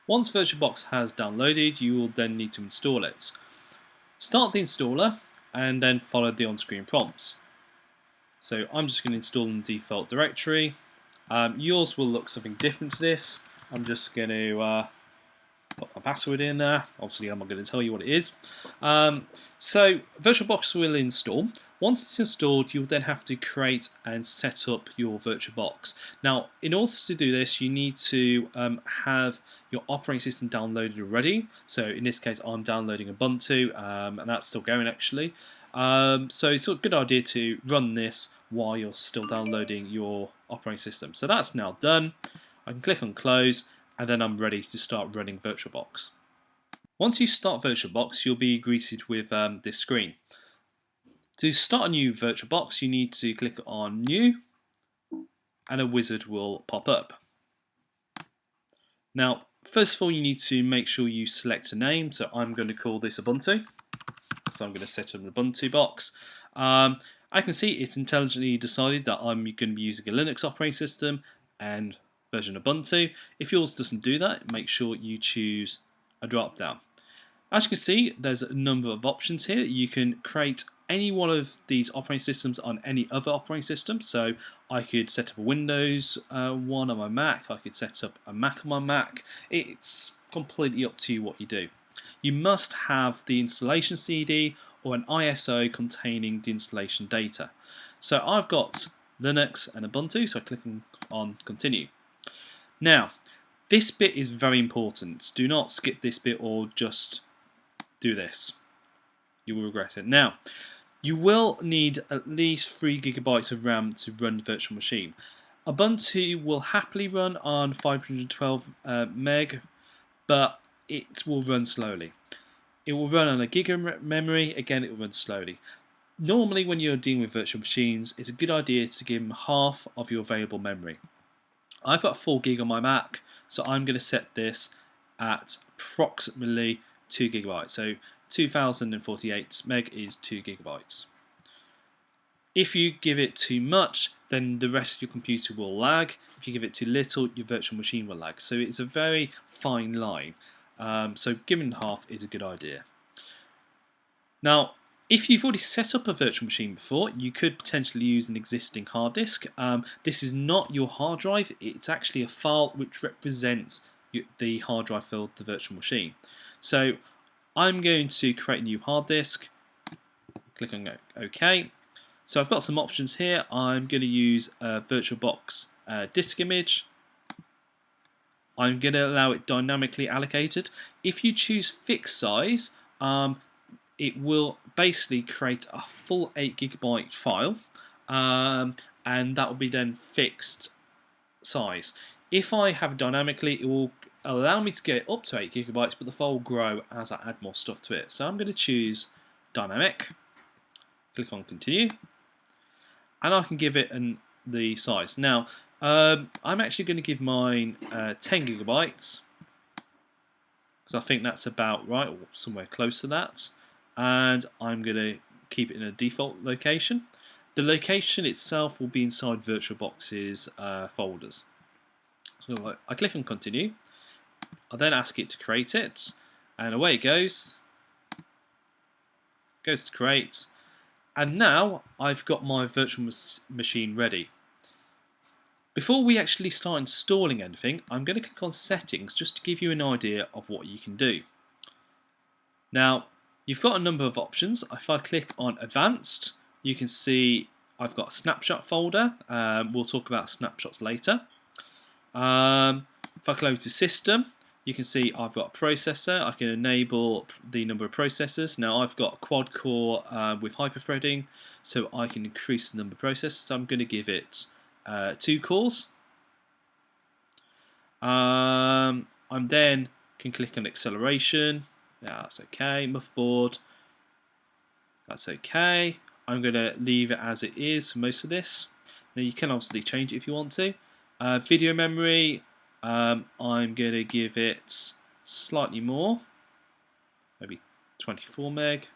Once VirtualBox has downloaded, you will then need to install it. Start the installer and then follow the on-screen prompts. So I'm just going to install in the default directory. Yours will look something different to this. I'm just going to put my password in there. Obviously, I'm not going to tell you what it is. So VirtualBox will install. Once it's installed, you'll then have to create and set up your VirtualBox. Now, in order to do this, you need to have your operating system downloaded already. So in this case, I'm downloading Ubuntu, and that's still going actually. So it's a good idea to run this while you're still downloading your operating system. So that's now done. I can click on close, and then I'm ready to start running VirtualBox. Once you start VirtualBox, you'll be greeted with this screen. To start a new VirtualBox, you need to click on New, and a wizard will pop up. Now, first of all, you need to make sure you select a name. So I'm going to call this Ubuntu. So I'm going to set up an Ubuntu box. I can see it's intelligently decided that I'm going to be using a Linux operating system and version Ubuntu. If yours doesn't do that, make sure you choose a drop down. As you can see, there's a number of options here. You can create any one of these operating systems on any other operating system. So I could set up a Windows one on my Mac. I could set up a Mac on my Mac. It's completely up to you what you do. You must have the installation CD or an ISO containing the installation data. So I've got Linux and Ubuntu, so I click on continue. Now, this bit is very important. Do not skip this bit or just do this. You will regret it. Now, you will need at least 3 GB of RAM to run the virtual machine. Ubuntu will happily run on 512 meg, but it will run slowly. It will run on a gig of memory. Again, it will run slowly. Normally, when you're dealing with virtual machines, it's a good idea to give them half of your available memory. I've got 4 gig on my Mac, so I'm going to set this at approximately 2 GB. So 2048 meg is 2 GB. If you give it too much, then the rest of your computer will lag. If you give it too little, your virtual machine will lag. So it's a very fine line. So giving half is a good idea. Now, if you've already set up a virtual machine before, you could potentially use an existing hard disk. This is not your hard drive. It's actually a file which represents the hard drive for the virtual machine. So I'm going to create a new hard disk. Click on OK. So I've got some options here. I'm going to use a VirtualBox disk image. I'm going to allow it dynamically allocated. If you choose fixed size, it will basically create a full 8 GB file, and that will be then fixed size. If I have it dynamically, it will allow me to get up to 8 GB, but the file will grow as I add more stuff to it. So I'm going to choose dynamic, click on continue, and I can give it the size. Now, I'm actually going to give mine 10 GB, because I think that's about right, or somewhere close to that. And I'm going to keep it in a default location. The location itself will be inside VirtualBox's folders. So I click on continue. I then ask it to create it, and away it goes. Goes to create, and now I've got my virtual machine ready. Before we actually start installing anything, I'm going to click on settings just to give you an idea of what you can do. Now, you've got a number of options. If I click on advanced, you can see I've got a snapshot folder. We'll talk about snapshots later. If I go to system, you can see I've got a processor. I can enable the number of processors. Now I've got a quad core with hyperthreading, so I can increase the number of processors. So I'm going to give it 2 cores. I then can click on acceleration. Yeah, that's okay. Motherboard. That's okay. I'm going to leave it as it is for most of this. Now you can obviously change it if you want to. Video memory, I'm going to give it slightly more, maybe 24 meg,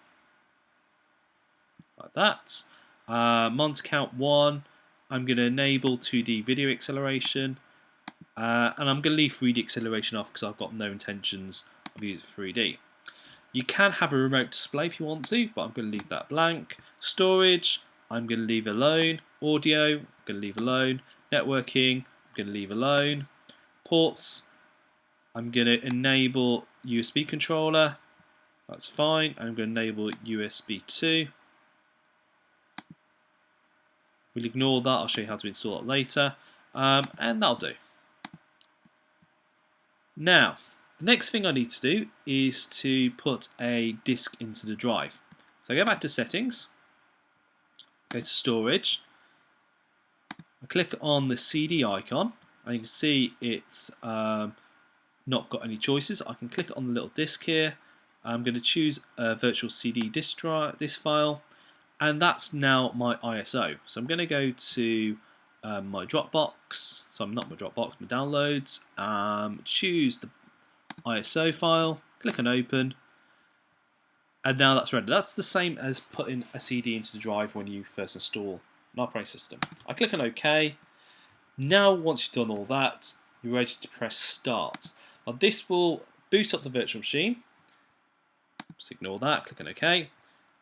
like that. Monitor count 1, I'm going to enable 2D video acceleration, and I'm going to leave 3D acceleration off because I've got no intentions of using 3D. You can have a remote display if you want to, but I'm going to leave that blank. Storage, I'm going to leave alone. Audio, I'm going to leave alone. Networking, I'm going to leave alone. Ports, I'm going to enable USB controller. That's fine. I'm going to enable USB 2. We'll ignore that. I'll show you how to install it later. And that'll do. Now, the next thing I need to do is to put a disk into the drive. So I go back to settings, go to storage, I click on the CD icon, and you can see it's not got any choices. I can click on the little disk here. I'm going to choose a virtual CD disk file, and that's now my ISO. So I'm going to go to my Dropbox, so I'm not my Dropbox, my downloads, choose the ISO file, click on open, and now that's ready. That's the same as putting a CD into the drive when you first install an operating system. I click on OK. Now once you've done all that, you're ready to press start. Now this will boot up the virtual machine. Just ignore that, click on OK.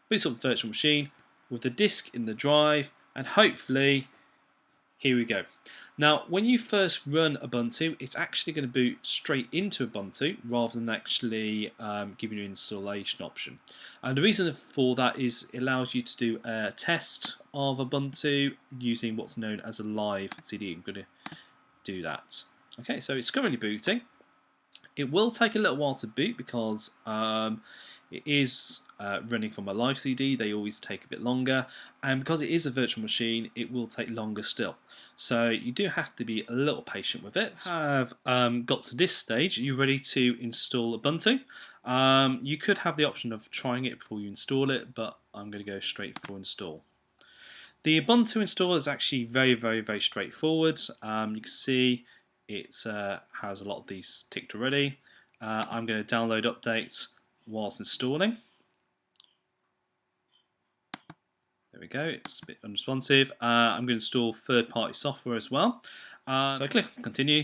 Boots up the virtual machine with the disk in the drive, and hopefully, here we go. Now, when you first run Ubuntu, it's actually going to boot straight into Ubuntu rather than actually giving you an installation option. And the reason for that is it allows you to do a test of Ubuntu using what's known as a live CD. I'm going to do that. Okay, so it's currently booting. It will take a little while to boot because it is running from a live CD. They always take a bit longer, and because it is a virtual machine, it will take longer still. So you do have to be a little patient with it. Have got to this stage, you're ready to install Ubuntu. You could have the option of trying it before you install it, but I'm going to go straight for install. The Ubuntu installer is actually very straightforward. You can see it has a lot of these ticked already. I'm going to download updates whilst installing. There we go, it's a bit unresponsive. I'm going to install third-party software as well. So I click on continue.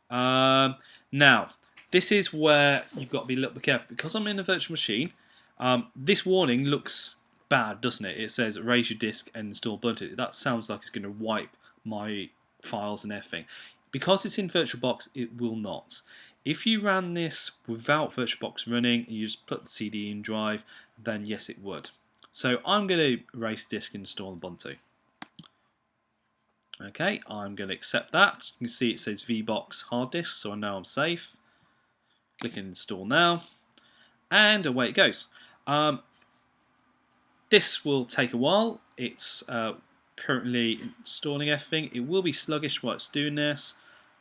Now, this is where you've got to be a little bit careful. Because I'm in a virtual machine, this warning looks bad, doesn't it? It says erase your disk and install Ubuntu. That sounds like it's going to wipe my files and everything. Because it's in VirtualBox, it will not. If you ran this without VirtualBox running and you just put the CD in drive, then yes, it would. So I'm going to erase disk and install Ubuntu. Okay, I'm going to accept that. You can see it says VBox hard disk, so I know I'm safe. Click on install now, and away it goes. This will take a while. It's currently installing everything. It will be sluggish while it's doing this,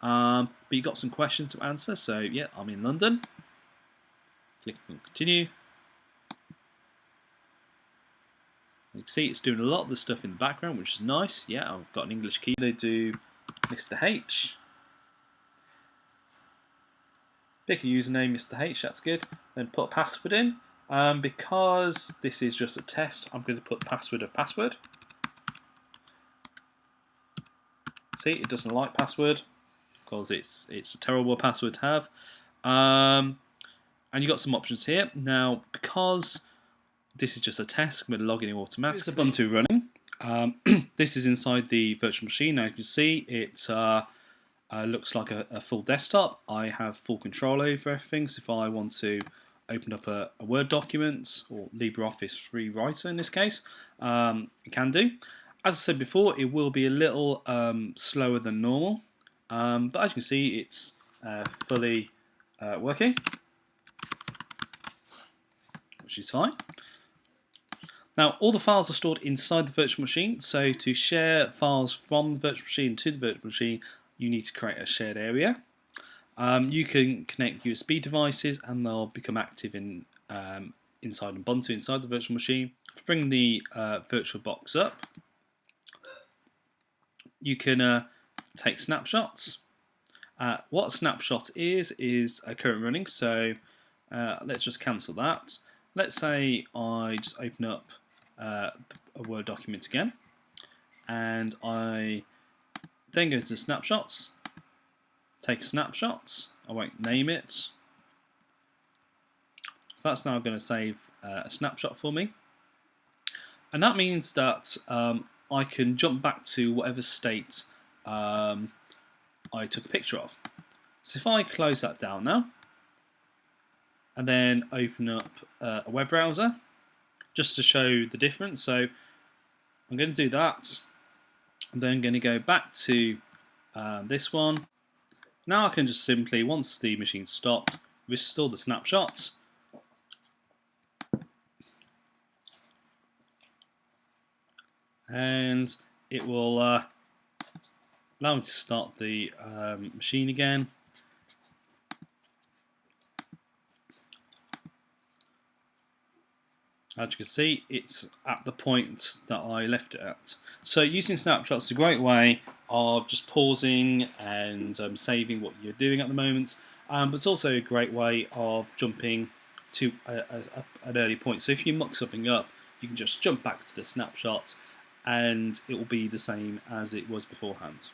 but you've got some questions to answer. So yeah, I'm in London. Click on continue. You can see it's doing a lot of the stuff in the background, which is nice. Yeah, I've got an English key. They do Mr. H. Pick a username, Mr. H, that's good. Then put a password in. Because this is just a test, I'm going to put password of password. See, it doesn't like password because it's a terrible password to have. And you've got some options here. Now, because this is just a test, I'm going to log in automatically. It's Ubuntu running. This is inside the virtual machine. Now you can see it looks like a full desktop. I have full control over everything. So if I want to open up a Word document or LibreOffice free writer in this case, it can do. As I said before, it will be a little slower than normal, but as you can see, it's fully working, which is fine. Now, all the files are stored inside the virtual machine, so to share files from the virtual machine to the virtual machine, you need to create a shared area. You can connect USB devices and they'll become active inside Ubuntu, inside the virtual machine. Bring the VirtualBox up. You can take snapshots. What a snapshot is a current running, so let's just cancel that. Let's say I just open up a Word document again, and I then go to the snapshots. take a snapshot. I won't name it. So that's now going to save a snapshot for me. And that means that I can jump back to whatever state I took a picture of. So if I close that down now, and then open up a web browser, just to show the difference. So I'm going to do that. I'm then going to go back to this one. Now I can just simply, once the machine stopped, restore the snapshot. And it will allow me to start the machine again. As you can see, it's at the point that I left it at. So using snapshots is a great way of just pausing and saving what you're doing at the moment, but it's also a great way of jumping to an early point. So if you muck something up, you can just jump back to the snapshot and it will be the same as it was beforehand.